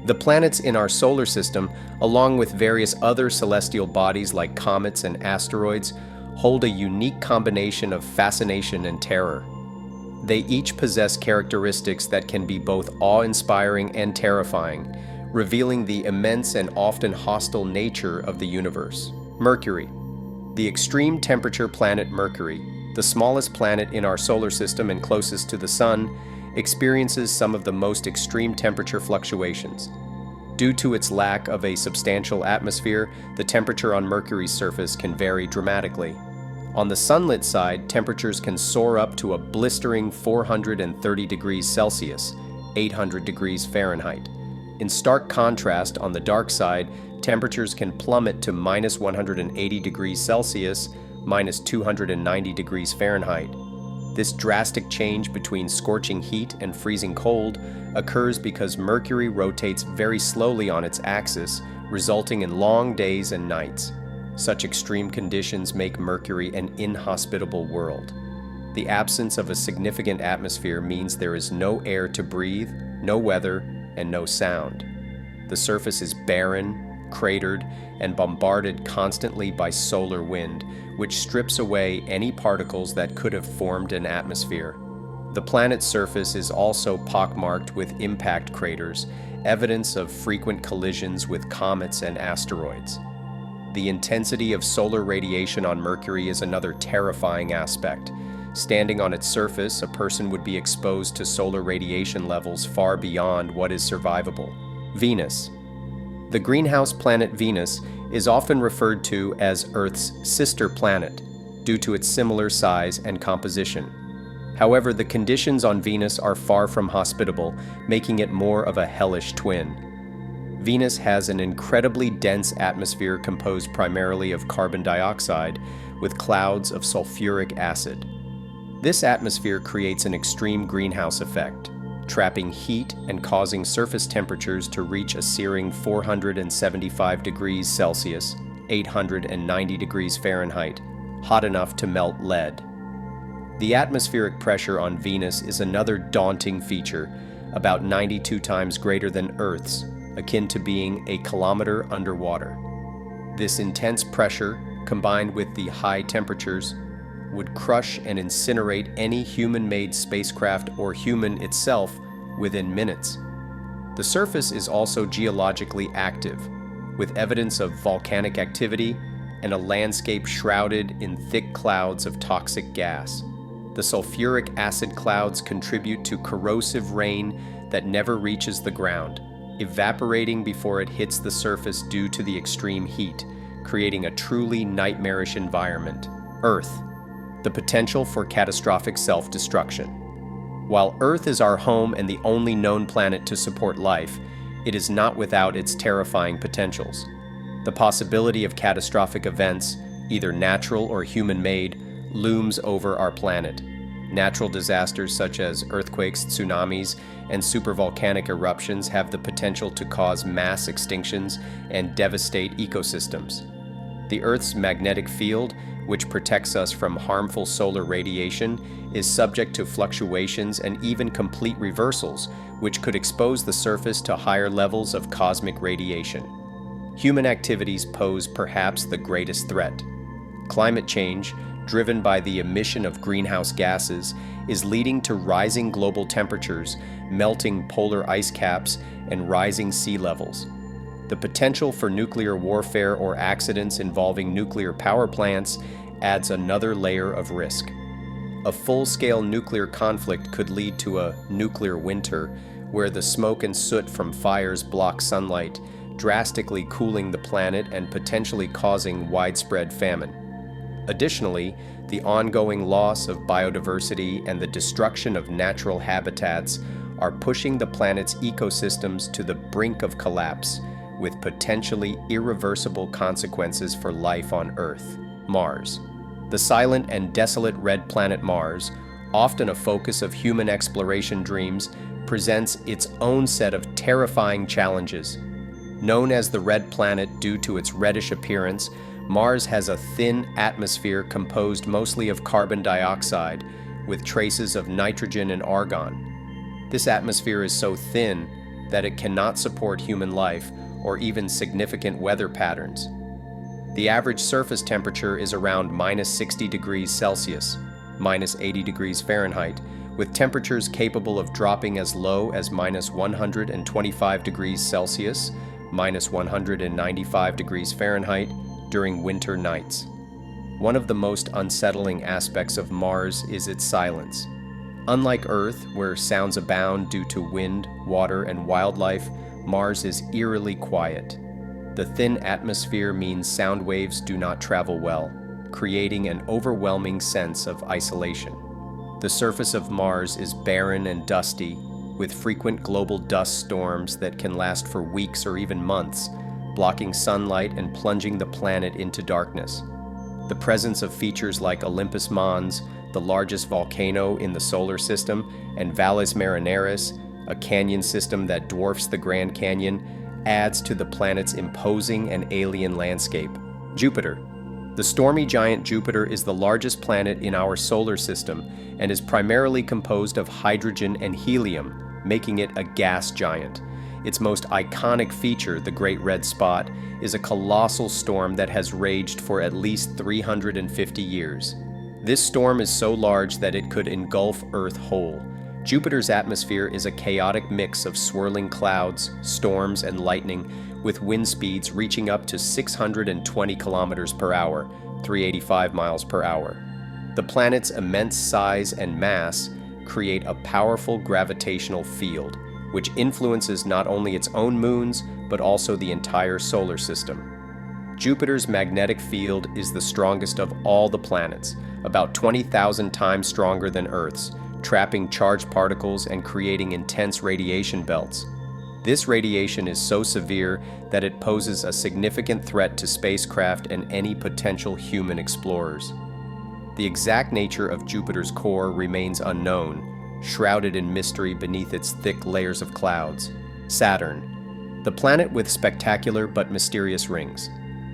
The planets in our solar system, along with various other celestial bodies like comets and asteroids, hold a unique combination of fascination and terror. They each possess characteristics that can be both awe-inspiring and terrifying, revealing the immense and often hostile nature of the universe. Mercury. The extreme temperature planet Mercury, the smallest planet in our solar system and closest to the Sun, experiences some of the most extreme temperature fluctuations. Due to its lack of a substantial atmosphere, the temperature on Mercury's surface can vary dramatically. On the sunlit side, temperatures can soar up to a blistering 430 degrees Celsius, 800 degrees Fahrenheit. In stark contrast, on the dark side, temperatures can plummet to minus 180 degrees Celsius, minus 290 degrees Fahrenheit. This drastic change between scorching heat and freezing cold occurs because Mercury rotates very slowly on its axis, resulting in long days and nights. Such extreme conditions make Mercury an inhospitable world. The absence of a significant atmosphere means there is no air to breathe, no weather, and no sound. The surface is barren, cratered, and bombarded constantly by solar wind, which strips away any particles that could have formed an atmosphere. The planet's surface is also pockmarked with impact craters, evidence of frequent collisions with comets and asteroids. The intensity of solar radiation on Mercury is another terrifying aspect. Standing on its surface, a person would be exposed to solar radiation levels far beyond what is survivable. Venus. The greenhouse planet Venus is often referred to as Earth's sister planet due to its similar size and composition. However, the conditions on Venus are far from hospitable, making it more of a hellish twin. Venus has an incredibly dense atmosphere composed primarily of carbon dioxide with clouds of sulfuric acid. This atmosphere creates an extreme greenhouse effect, trapping heat and causing surface temperatures to reach a searing 475 degrees Celsius, 890 degrees Fahrenheit, hot enough to melt lead. The atmospheric pressure on Venus is another daunting feature, about 92 times greater than Earth's, akin to being a kilometer underwater. This intense pressure, combined with the high temperatures, would crush and incinerate any human-made spacecraft or human itself within minutes. The surface is also geologically active, with evidence of volcanic activity and a landscape shrouded in thick clouds of toxic gas. The sulfuric acid clouds contribute to corrosive rain that never reaches the ground, evaporating before it hits the surface due to the extreme heat, creating a truly nightmarish environment. Earth. The potential for catastrophic self-destruction. While Earth is our home and the only known planet to support life, it is not without its terrifying potentials. The possibility of catastrophic events, either natural or human-made, looms over our planet. Natural disasters such as earthquakes, tsunamis, and supervolcanic eruptions have the potential to cause mass extinctions and devastate ecosystems. The Earth's magnetic field, which protects us from harmful solar radiation, is subject to fluctuations and even complete reversals, which could expose the surface to higher levels of cosmic radiation. Human activities pose perhaps the greatest threat. Climate change, driven by the emission of greenhouse gases, is leading to rising global temperatures, melting polar ice caps, and rising sea levels. The potential for nuclear warfare or accidents involving nuclear power plants adds another layer of risk. A full-scale nuclear conflict could lead to a nuclear winter, where the smoke and soot from fires block sunlight, drastically cooling the planet and potentially causing widespread famine. Additionally, the ongoing loss of biodiversity and the destruction of natural habitats are pushing the planet's ecosystems to the brink of collapse, with potentially irreversible consequences for life on Earth. Mars. The silent and desolate red planet Mars, often a focus of human exploration dreams, presents its own set of terrifying challenges. Known as the red planet due to its reddish appearance, Mars has a thin atmosphere composed mostly of carbon dioxide, with traces of nitrogen and argon. This atmosphere is so thin that it cannot support human life or even significant weather patterns. The average surface temperature is around -60 degrees Celsius, -80 degrees Fahrenheit, with temperatures capable of dropping as low as -125 degrees Celsius, -195 degrees Fahrenheit during winter nights. One of the most unsettling aspects of Mars is its silence. Unlike Earth, where sounds abound due to wind, water, and wildlife, Mars is eerily quiet. The thin atmosphere means sound waves do not travel well, creating an overwhelming sense of isolation. The surface of Mars is barren and dusty, with frequent global dust storms that can last for weeks or even months, blocking sunlight and plunging the planet into darkness. The presence of features like Olympus Mons, the largest volcano in the solar system, and Valles Marineris, a canyon system that dwarfs the Grand Canyon, adds to the planet's imposing and alien landscape. Jupiter. The stormy giant Jupiter is the largest planet in our solar system and is primarily composed of hydrogen and helium, making it a gas giant. Its most iconic feature, the Great Red Spot, is a colossal storm that has raged for at least 350 years. This storm is so large that it could engulf Earth whole. Jupiter's atmosphere is a chaotic mix of swirling clouds, storms, and lightning, with wind speeds reaching up to 620 kilometers per hour, 385 miles per hour. The planet's immense size and mass create a powerful gravitational field, which influences not only its own moons, but also the entire solar system. Jupiter's magnetic field is the strongest of all the planets, about 20,000 times stronger than Earth's, trapping charged particles and creating intense radiation belts. This radiation is so severe that it poses a significant threat to spacecraft and any potential human explorers. The exact nature of Jupiter's core remains unknown, shrouded in mystery beneath its thick layers of clouds. Saturn, the planet with spectacular but mysterious rings.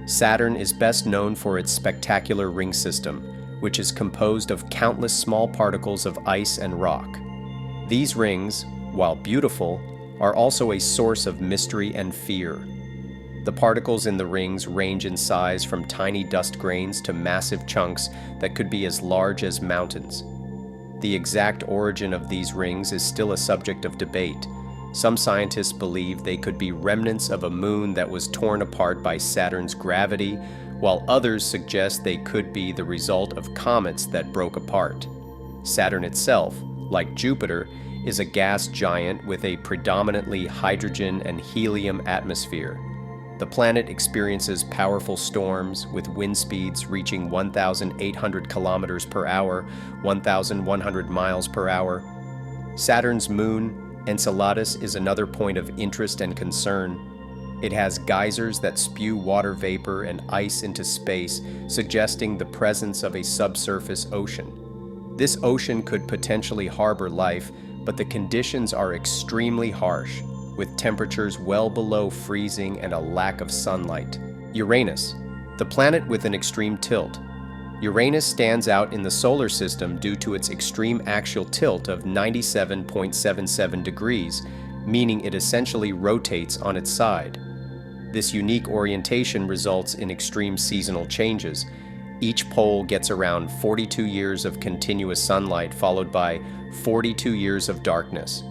Saturn is best known for its spectacular ring system, which is composed of countless small particles of ice and rock. These rings, while beautiful, are also a source of mystery and fear. The particles in the rings range in size from tiny dust grains to massive chunks that could be as large as mountains. The exact origin of these rings is still a subject of debate. Some scientists believe they could be remnants of a moon that was torn apart by Saturn's gravity, while others suggest they could be the result of comets that broke apart. Saturn itself, like Jupiter, is a gas giant with a predominantly hydrogen and helium atmosphere. The planet experiences powerful storms with wind speeds reaching 1,800 kilometers per hour, 1,100 miles per hour. Saturn's moon, Enceladus, is another point of interest and concern. It has geysers that spew water vapor and ice into space, suggesting the presence of a subsurface ocean. This ocean could potentially harbor life, but the conditions are extremely harsh, with temperatures well below freezing and a lack of sunlight. Uranus, the planet with an extreme tilt. Uranus stands out in the solar system due to its extreme axial tilt of 97.77 degrees, meaning it essentially rotates on its side. This unique orientation results in extreme seasonal changes. Each pole gets around 42 years of continuous sunlight, followed by 42 years of darkness.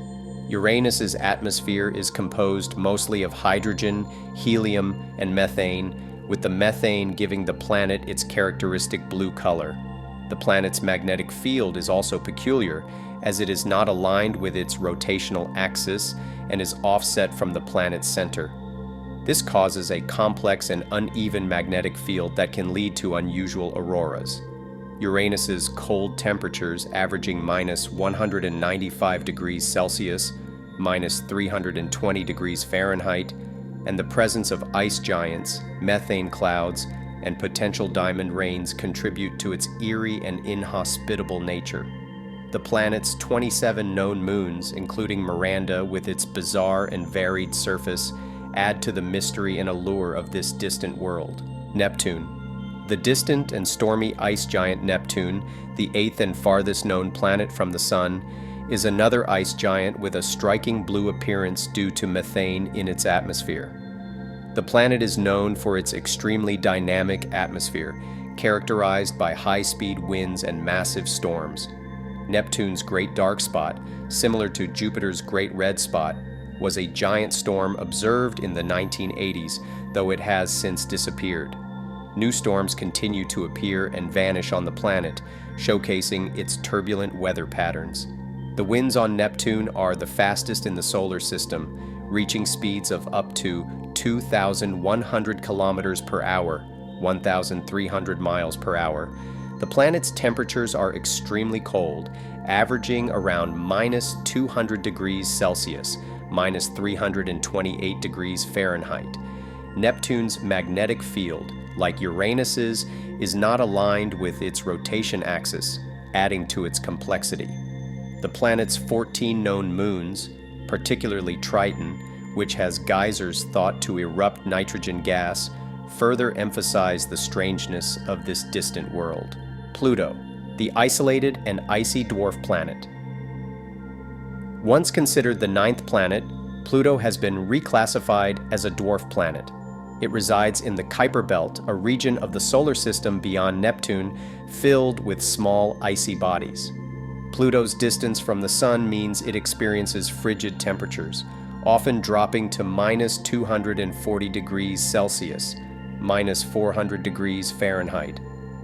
Uranus's atmosphere is composed mostly of hydrogen, helium, and methane, with the methane giving the planet its characteristic blue color. The planet's magnetic field is also peculiar, as it is not aligned with its rotational axis and is offset from the planet's center. This causes a complex and uneven magnetic field that can lead to unusual auroras. Uranus's cold temperatures, averaging -195 degrees Celsius, -320 degrees Fahrenheit, and the presence of ice giants, methane clouds, and potential diamond rains contribute to its eerie and inhospitable nature. The planet's 27 known moons, including Miranda with its bizarre and varied surface, add to the mystery and allure of this distant world. Neptune. The distant and stormy ice giant Neptune, the eighth and farthest known planet from the Sun, is another ice giant with a striking blue appearance due to methane in its atmosphere. The planet is known for its extremely dynamic atmosphere, characterized by high-speed winds and massive storms. Neptune's Great Dark Spot, similar to Jupiter's Great Red Spot, was a giant storm observed in the 1980s, though it has since disappeared. New storms continue to appear and vanish on the planet, showcasing its turbulent weather patterns. The winds on Neptune are the fastest in the solar system, reaching speeds of up to 2,100 kilometers per hour, 1,300 miles per hour. The planet's temperatures are extremely cold, averaging around minus 200 degrees Celsius, minus 328 degrees Fahrenheit. Neptune's magnetic field, like Uranus's, is not aligned with its rotation axis, adding to its complexity. The planet's 14 known moons, particularly Triton, which has geysers thought to erupt nitrogen gas, further emphasize the strangeness of this distant world. Pluto, the isolated and icy dwarf planet. Once considered the ninth planet, Pluto has been reclassified as a dwarf planet. It resides in the Kuiper Belt, a region of the solar system beyond Neptune, filled with small icy bodies. Pluto's distance from the Sun means it experiences frigid temperatures, often dropping to minus 240 degrees Celsius, minus 400 degrees Fahrenheit.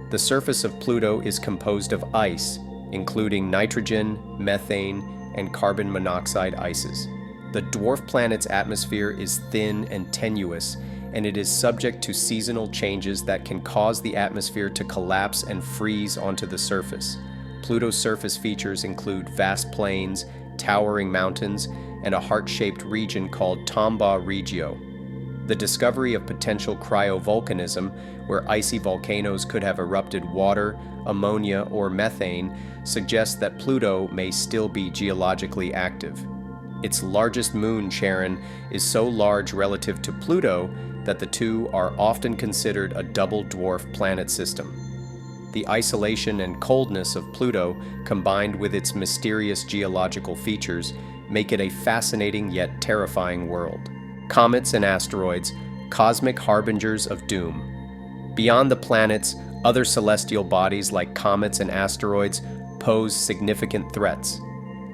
The surface of Pluto is composed of ice, including nitrogen, methane, and carbon monoxide ices. The dwarf planet's atmosphere is thin and tenuous, and it is subject to seasonal changes that can cause the atmosphere to collapse and freeze onto the surface. Pluto's surface features include vast plains, towering mountains, and a heart-shaped region called Tombaugh Regio. The discovery of potential cryovolcanism, where icy volcanoes could have erupted water, ammonia, or methane, suggests that Pluto may still be geologically active. Its largest moon, Charon, is so large relative to Pluto that the two are often considered a double dwarf planet system. The isolation and coldness of Pluto, combined with its mysterious geological features, make it a fascinating yet terrifying world. Comets and asteroids, cosmic harbingers of doom. Beyond the planets, other celestial bodies like comets and asteroids pose significant threats.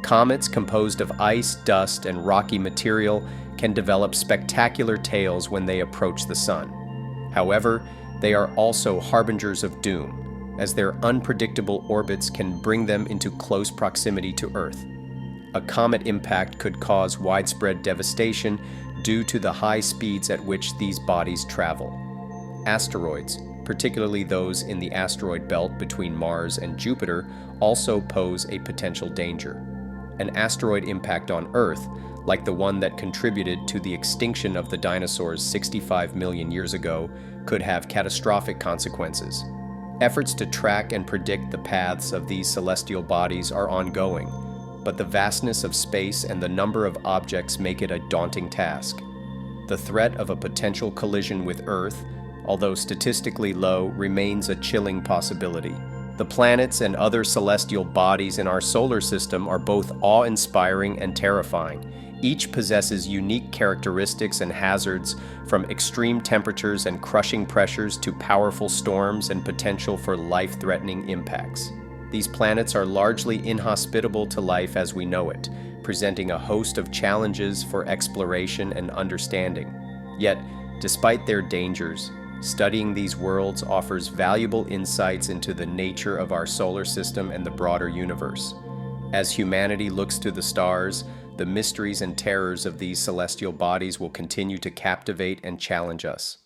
Comets, composed of ice, dust, and rocky material, can develop spectacular tails when they approach the Sun. However, they are also harbingers of doom, as their unpredictable orbits can bring them into close proximity to Earth. A comet impact could cause widespread devastation due to the high speeds at which these bodies travel. Asteroids, particularly those in the asteroid belt between Mars and Jupiter, also pose a potential danger. An asteroid impact on Earth, like the one that contributed to the extinction of the dinosaurs 65 million years ago, could have catastrophic consequences. Efforts to track and predict the paths of these celestial bodies are ongoing, but the vastness of space and the number of objects make it a daunting task. The threat of a potential collision with Earth, although statistically low, remains a chilling possibility. The planets and other celestial bodies in our solar system are both awe-inspiring and terrifying. Each possesses unique characteristics and hazards, from extreme temperatures and crushing pressures to powerful storms and potential for life-threatening impacts. These planets are largely inhospitable to life as we know it, presenting a host of challenges for exploration and understanding. Yet, despite their dangers, studying these worlds offers valuable insights into the nature of our solar system and the broader universe. As humanity looks to the stars, the mysteries and terrors of these celestial bodies will continue to captivate and challenge us.